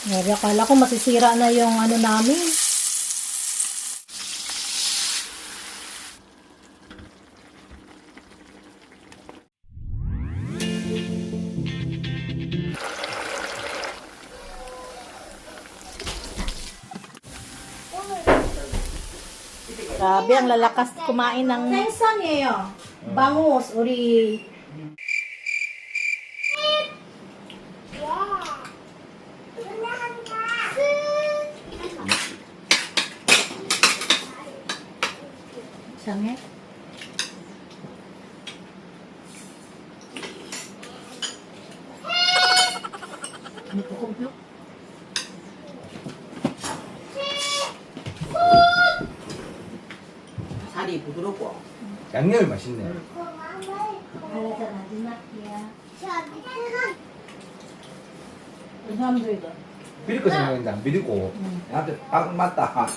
Grabe, akala ko masisira na yung ano namin. Grabe, ang lalakas kumain ng... Saan niya yun? Bangus, uri... Sange? Ano po kumplo? 살이 부드럽고 양념이 맛있네. 비릴 거 생각했는데 안 비리고 나한테 딱 맞다.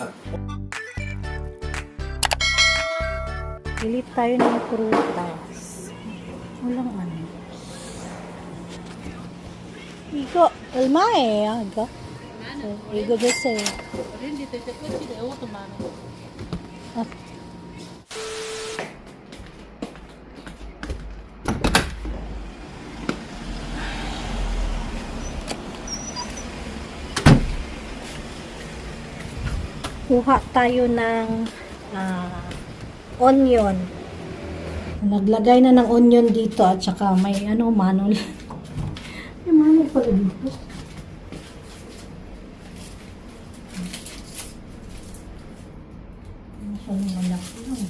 Pili tayo ng prutas. Walang ano. Igo, almae, aga. Igo dese. Ah. Kuha tayo ng onion. Naglagay na ng onion dito at saka may ano, manol. May manol pala dito. Masyadong malaki lang.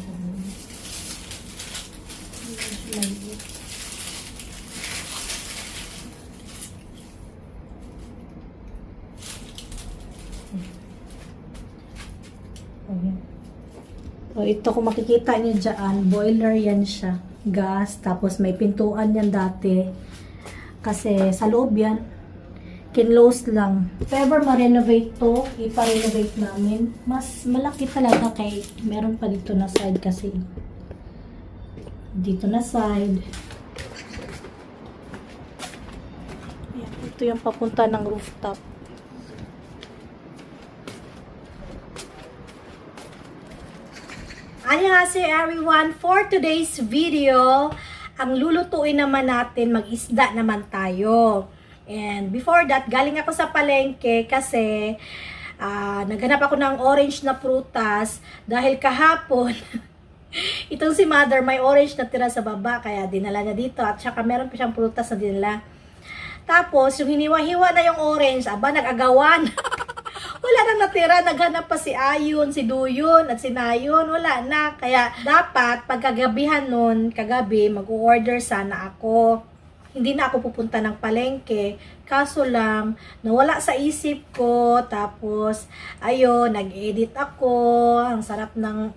So, ito kung makikita niyo dyan, boiler yan siya. Gas, tapos may pintuan yan dati. Kasi sa loob yan, kinlose lang. If ever ma-renovate to, ipa-renovate namin. Mas malaki talaga kay meron pa dito na side kasi. Dito na side. Ayan, ito yung papunta ng rooftop. Annyeonghaseyo everyone! For today's video, ang lulutuin naman natin, mag-isda naman tayo. And before that, galing ako sa palengke kasi naghanap ako ng orange na prutas dahil kahapon, itong si mother may orange na tira sa baba kaya dinala niya dito at saka meron pa siyang prutas na dinala. Tapos, yung hiniwa-hiwa na yung orange, nag-agawan. Wala nang natira, naghanap pa si Ayun, si Duyun, at si Nayon, wala na. Kaya dapat, pagkagabihan nun, kagabi, mag-order sana ako. Hindi na ako pupunta ng palengke, kaso lang, nawala sa isip ko, tapos, ayun, nag-edit ako, ang sarap ng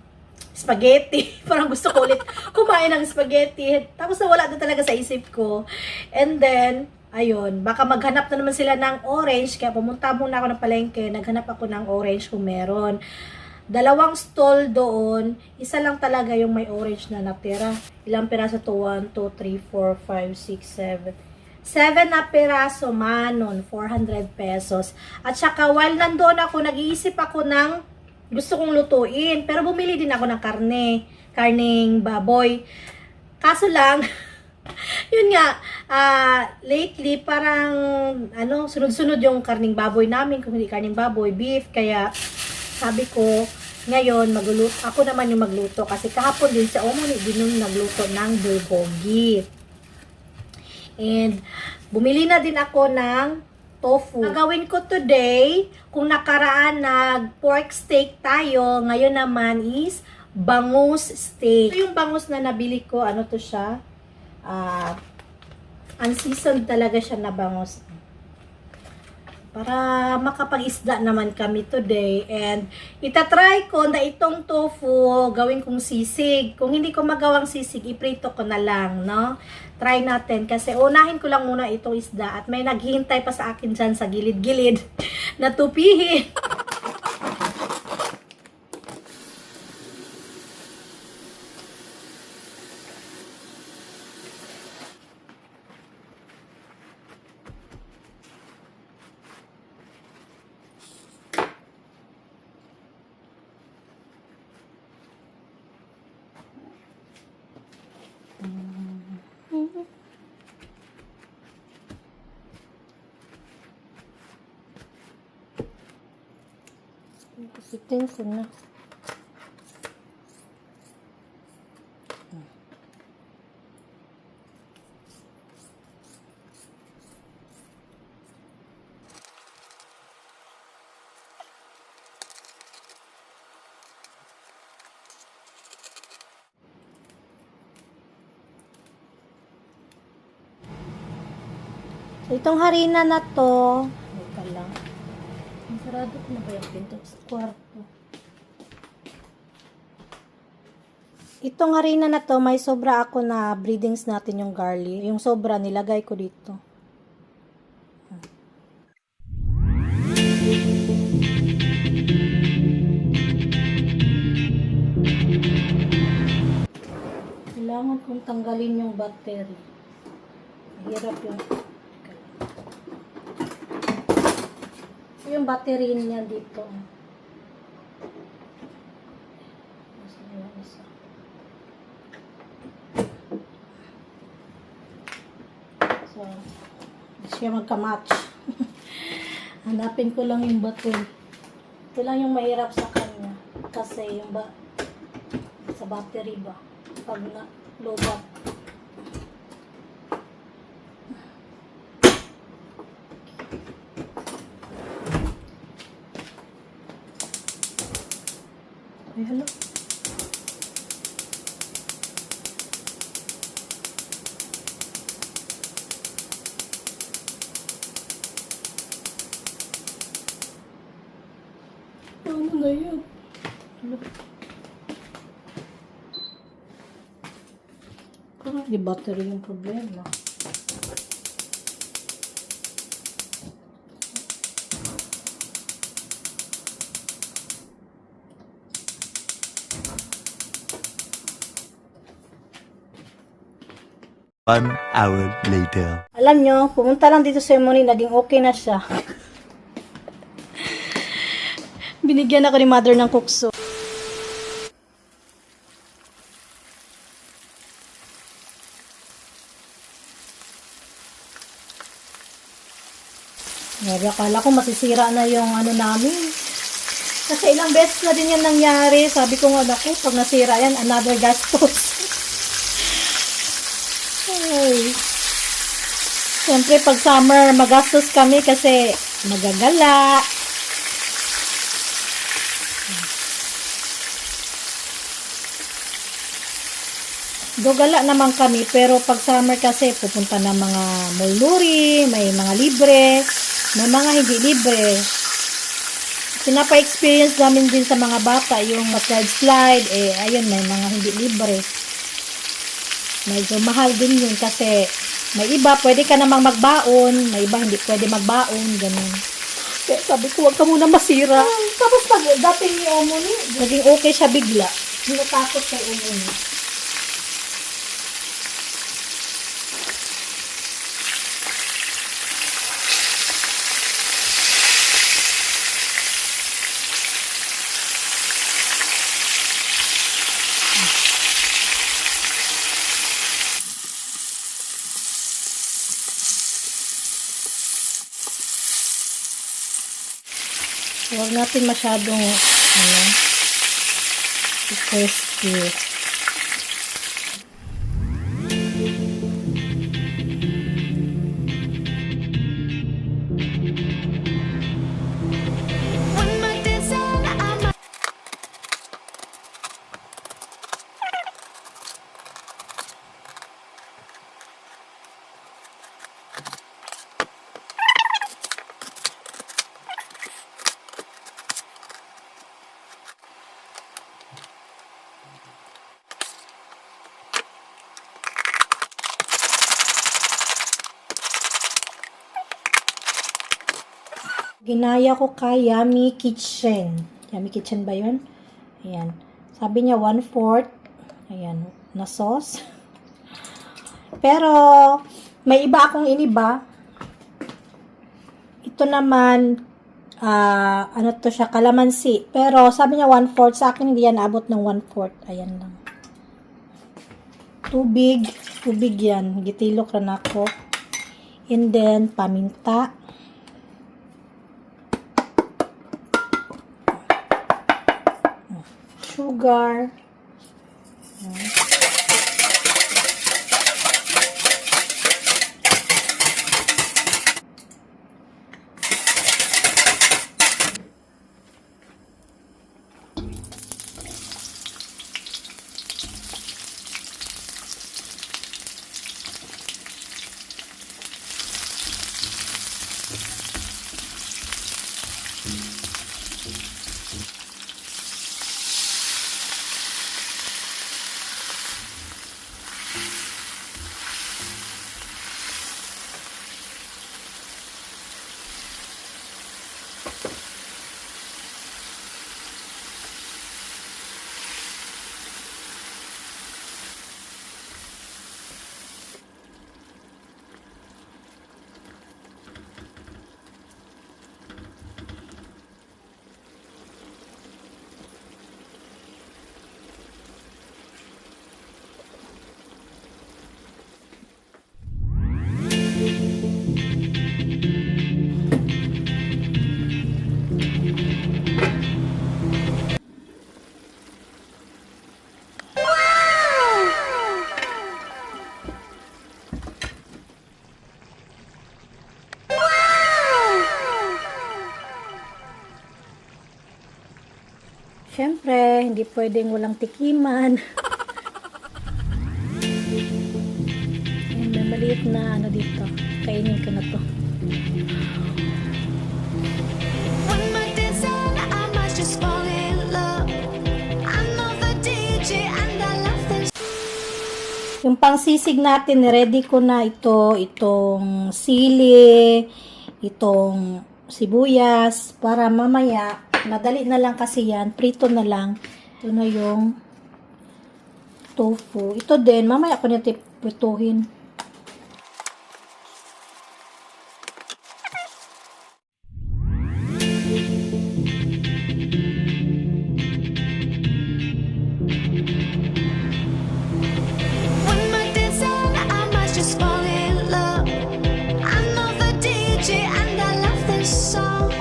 spaghetti. Parang gusto ko ulit kumain ng spaghetti. Tapos nawala na talaga sa isip ko. And then, ayun, baka maghanap na naman sila ng orange, kaya pumunta muna ako ng palengke, naghanap ako ng orange kung meron. Dalawang stall doon, isa lang talaga yung may orange na natira. Ilang piraso to? 1, 2, 3, 4, 5, 6, 7. 7 na piraso, manon, 400 pesos. At saka while nandoon ako, nag-iisip ako ng gusto kong lutuin. Pero bumili din ako ng karneng baboy. Kaso lang, yun nga, lately parang sunod-sunod yung karning baboy namin, kung hindi karning baboy, beef, kaya sabi ko ngayon ako naman yung magluto kasi kahapon din sa Omoni din yung nagluto ng bulgogi. And bumili na din ako ng tofu. Gagawin ko today, kung nakaraan nag-pork steak tayo, ngayon naman is bangus steak. Ito yung bangus na nabili ko, ano to siya? Unseasoned talaga siya na bangus. Para makapag-isda naman kami today. And itatry ko na itong tofu gawin kong sisig. Kung hindi ko magawang sisig, iprito ko na lang, no? Try natin. Kasi unahin ko lang muna itong isda. At may naghihintay pa sa akin dyan sa gilid-gilid na tupihin. Itin ko na. So, itong harina na to, ito lang. Sarado ko na ba yung pinto sa kwarto? Itong harina na to, may sobra ako na breedings natin yung garlic. Yung sobra, nilagay ko dito. Kailangan kong tanggalin yung battery. Mahirap yung... Yung battery niya dito. So, siya magka-match. Hanapin ko lang yung battery. Ito lang yung mahirap sa kanya. Kasi yung sa battery ba? Pag na-lobat. Ay, hello. Ano na yun? Hello. Kung di battery yung problema. One hour later. Alam nyo, pumunta lang dito sa ceremony, naging okay na siya. Binigyan ako ni mother ng kukso. Grabe, akala ko masisira na yung ano namin. Kasi ilang beses na din yan nangyari. Sabi ko nga, naku, pag nasira yan, another gastos. Ay. Siyempre, pag summer, magastos kami kasi magagala. Gagala naman kami, pero pag summer kasi pupunta na mga mulnuri, may mga libre, may mga hindi libre. Pinapa-experience namin din sa mga bata yung slide, ayun, may mga hindi libre. Medyo mahal din yun kasi may iba, pwede ka namang magbaon, may iba hindi pwede magbaon, ganun. Kaya sabi ko, huwag ka muna masira. Tapos pag dating ni Omoni, naging okay siya bigla. Hindi natakot kay Omoni. Huwag natin masyadong crispy. Ginaya ko kay Yummy Kitchen. Yummy Kitchen ba yun? Ayan. Sabi niya 1/4. Ayan. Na sauce. Pero, may iba akong iniba. Ito naman, ano to siya, kalamansi. Pero, sabi niya 1/4. Sa akin, hindi yan abot ng 1/4. Ayan lang. Tubig. Tubig yan. Gitilok rin ako. And then, paminta. sugar. Siyempre, hindi pwedeng walang tikiman. Ayan, may maliit na ano dito. Kainin ko na to. When my days end, I must just fall in love. I'm not the DJ and I love this. Yung pangsisig natin, ready ko na ito. Itong sili, itong sibuyas, para mamaya, madali na lang kasi yan. Prito na lang. Ito na yung tofu. Ito din, mamaya ko na prituhin. When my days end, I must just fall in love. I'm not the DJ and I love this song.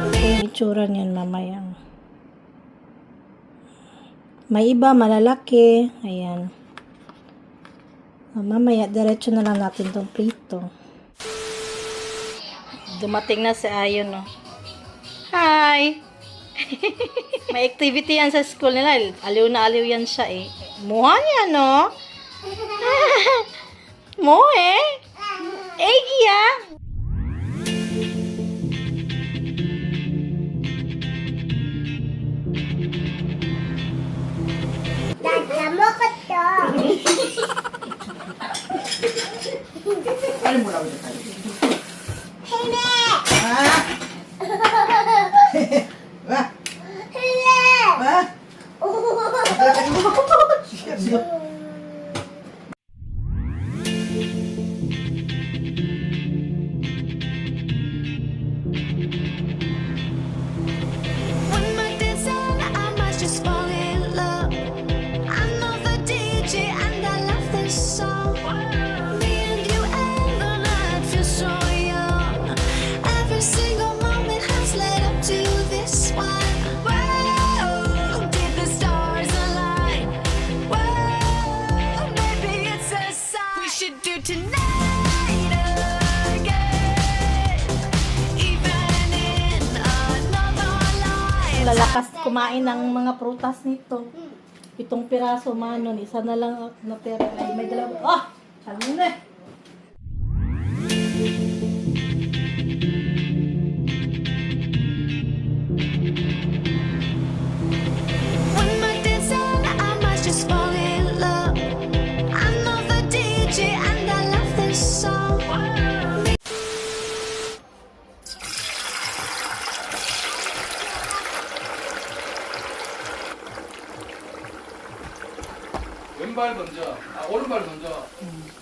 Ito yung itsura niyan mamaya. May iba malalaki. Ayan. Mamaya, diretso na lang natin itong prito. Dumating na si Ayon, no? Hi! May activity yan sa school nila. Aliw na aliw yan siya, eh. Muha niya, no? Mo, eh? Egi, ah! Dadamo ko to. Ano mo lang ito? Hindi. Ah! Ah! Hindi. Ah! Siya. When my days end, I must just fall in love. I'm not the DJ and I love this song. Me and you and the night feel so young. Every single moment has led up to this one. Whoa, did the stars align? Whoa, maybe it's a sign. We should do tonight again, even in another life. Lalakas kumain ng mga prutas nito. 7 piraso manon. Isa na lang natira. Ay, may dalawa. Ah! Sabi na eh. When my days end, I must just fall in love. I'm not the DJ and I love this song. 왼발 던져. 아, 오른발 던져.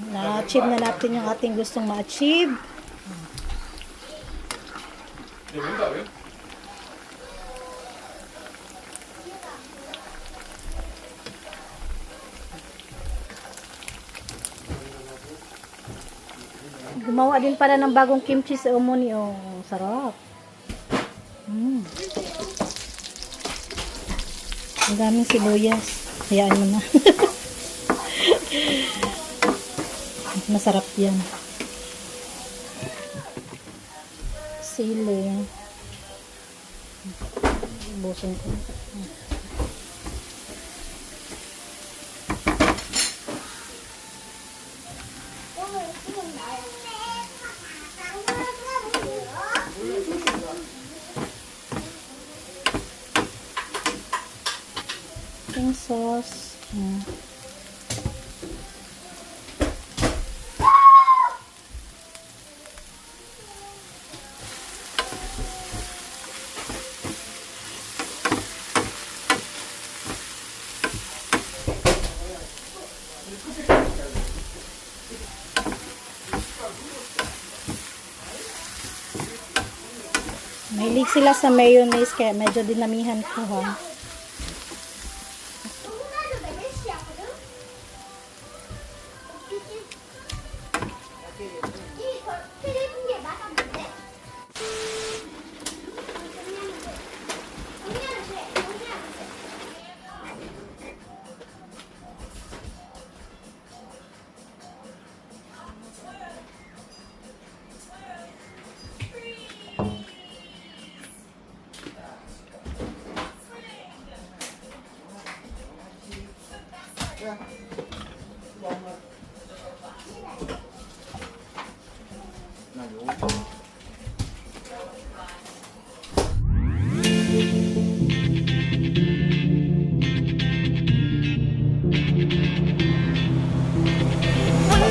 Na-achieve na natin yung ating gustong ma-achieve. 내 왼발 왜? Gumawa din pala ng bagong kimchi sa Omoni. Oh, sarap. Ang daming sibuyas. Hayaan mo na. Masarap yan. Sili. Busin ko. Pink sauce. Mahilig sila sa mayonnaise kaya medyo dinamihan ko ha.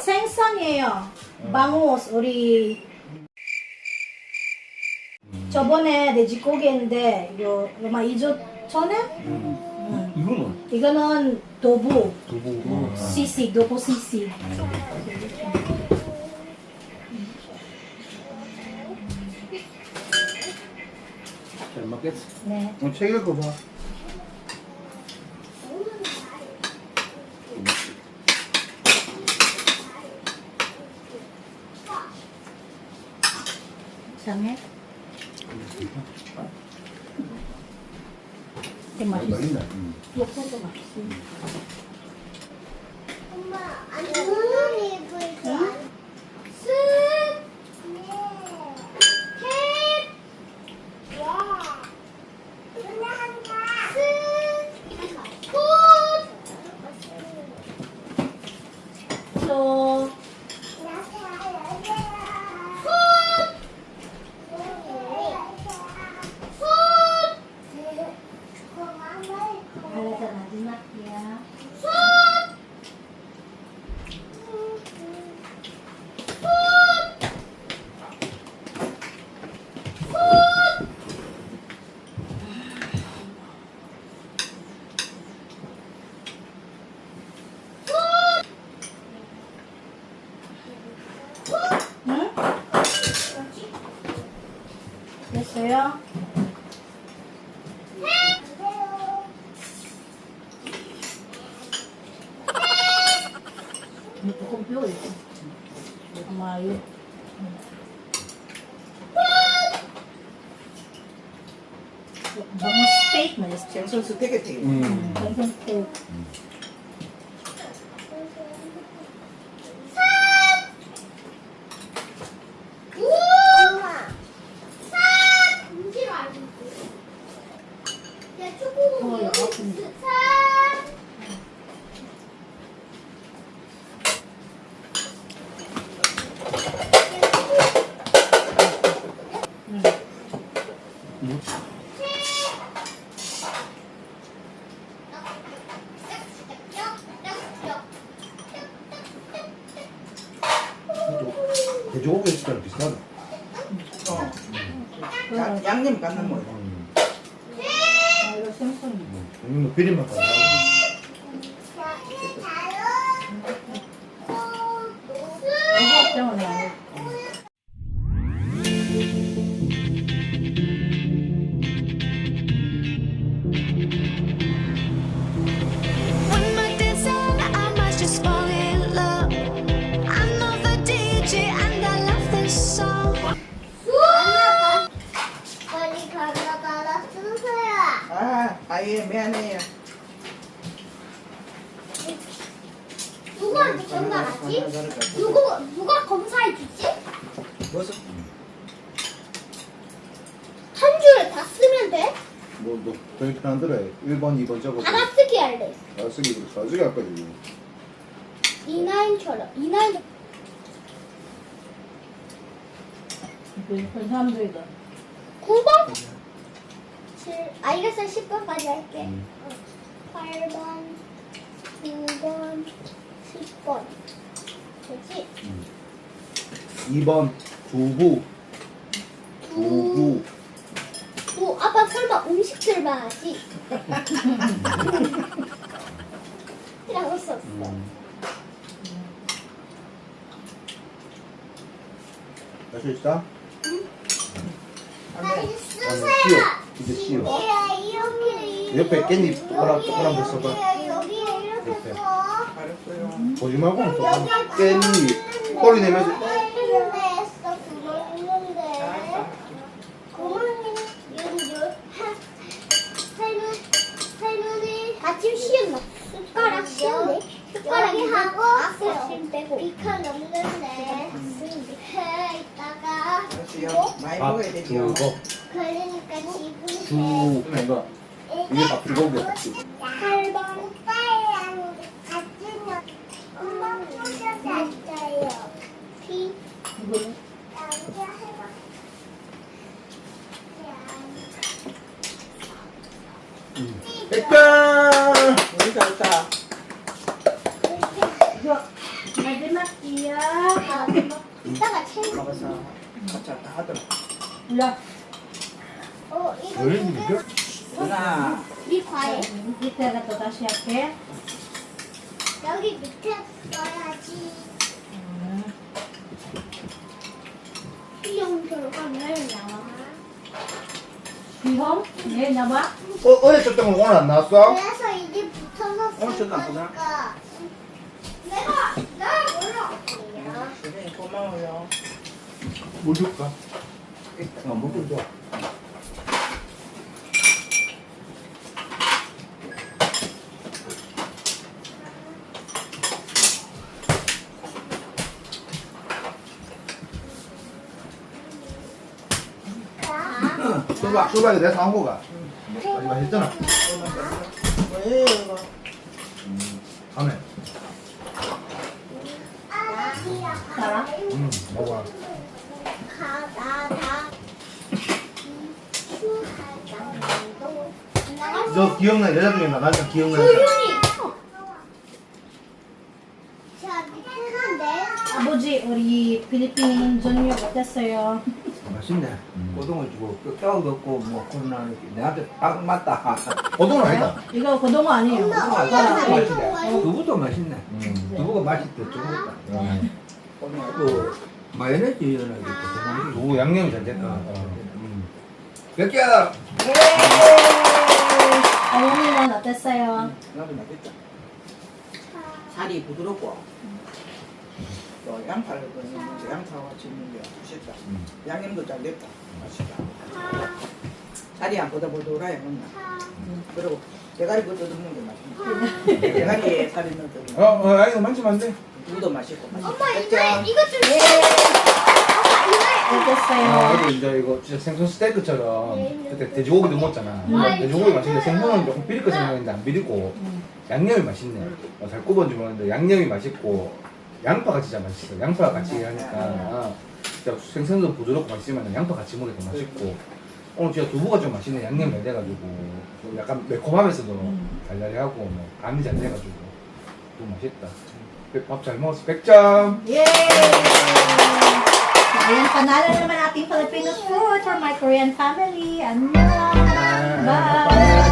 생선이에요. bangus 우리 저번에 돼지고기 했는데 이거 아마 2주 전에 이거는 이거는 도부 두부. 시시 도부 시시 잘 먹겠어. 네. 책 읽어봐. 이상해? 되게 맛있어. 맛있네. lokso도 맛있어. 엄마, 안녕히 입을 거야. 쓱! 네. 탭! 와. 끝난다. 쓱! 굿! 또 알아서 마지막이야. 응? 됐어요? Ito kumpyo eh. Mayo. Bangus steak na yung steak. 생선 스테이크 Bangus steak. 엄마. 싹! 문지로 알고 있어. 야, 초코. 어, 야, 아픈데. 싹! 돼지고기 있을 때랑 비슷하다. 양념 갖는 거야. 아, 이거 생선이. 뭐 비린맛 안 나고. 이거 때문에. One more dance and I might just fall in love. I know the DJ and I love this song. 빨리 가져가라 순서야. 아, 아예 미안해요. 정도 나지? 하나 다를까? 누가 검사해 주지? 뭐서? 한 줄 다 쓰면 돼? 뭐너 저희 편안 들어. 1번, 2번 적어서 받아쓰기 할래. 쓰기 할 거지. E9처럼. E9 그 사람들이다. 9번? 7. 아, 이것은 10번까지 할게. 8번, 9번, 10번. 되지? 2번 두부. 두부. 아빠 설마 음식들만 하지? 이라고 썼어. 할 수 있어? 빨리 쉬워. 이제 쉬워. 이렇게. 옆에 깻잎 동그란 거 써봐. 여기에 이렇게 옆에. 써. 알았어요. 보지 말고 써봐. 깻잎. 소리 내면서. 있는데 했어. 구멍 있는데. 구멍이 할머니 아침 시험 숟가락 시험네. 숟가락이 하고 아침 빼고 비칸 넘는데 해 있다가 알았어요. 많이 밥 먹어야 되죠. 두고. 그러니까 지금 두. 이거. 이게 밥 불고기야. 8번 빨랑 같은 여 엄마 포셔 샀어요. 피 남자 해봐. 100점! 우리 잘했다. 이거 마지막 이야. 이따가 책. 먹어서 같이 다 하더라. 몰라. 이거 왜 두 개. 이게? 누나. 이 과일 이때가 또 다시 할게. 여기 밑에 써야지. 필요한 가면 나와. 비홈? 네, 나와. 어제 쳤던 건 오늘 안 나왔어? 그래서 이제 붙어서 오늘 쓸 저도 안 보나? 거니까. 내가 몰라. 선생님 고마워요. 뭐 줄까? 먹을 줘. 수박이 내가 사온 거가. 맛있잖아. 왜 이거? 다음에. 따라. 먹어봐. 너 기억나? 여자 중에 나 남자 기억나는 사람. 조용히. 자, 밑에는 내. 아버지, 우리 필리핀 전역 어땠어요? 맛있네. 고등어 주고 뼈도 없고 뭐 코로나 내한테 딱 맞다. 어떤 아니다. 이거 고등어 아니에요. 엄마, 아, 엄마 맛있네. 맛있네. 두부도 맛있네. 두부가 맛있대. 두부가. 또 마요네즈 연하게 두부 양념이 잘 됐다. 몇 개야? 어머니는 어땠어요? 나도 맛있다. 살이 부드럽고 또 양파를 넣는데 양파와 짓는 게 맛있다. 양념도 잘 됐다. 맛있다. 살이 안 보들보들하게 먹나. 그리고 대가리 그 뜯는 게 맛있네. 대가리에 살이 넣어서 이거 만지면 안 돼. 두부도 맛있고 맛있다. 엄마 이거 됐죠? 이거 좀. 엄마 이거. 어땠어요? 그리고 이제 이거 진짜 생선 스테이크처럼 그때 돼지고기도 먹었잖아. 돼지고기 맛있는데 생선은 조금 비릴 거 생각했는데 안 비리고 양념이 맛있네. 잘 굽어지 먹는데 양념이 맛있고 양파가 진짜 맛있어. 양파가 같이 하니까 진짜 생선도 부드럽고 맛있지만 양파 같이 먹으니까 맛있고 오늘 진짜 두부가 좀 맛있네. 양념이 잘 돼가지고 좀 약간 매콤하면서도 달달하고 뭐 간이 잘 돼가지고 너무 맛있다. 밥 잘 먹었어. 100점. Yay! Ayan, panalo na naman ating Filipino food for my Korean family. Annyeong! Bye!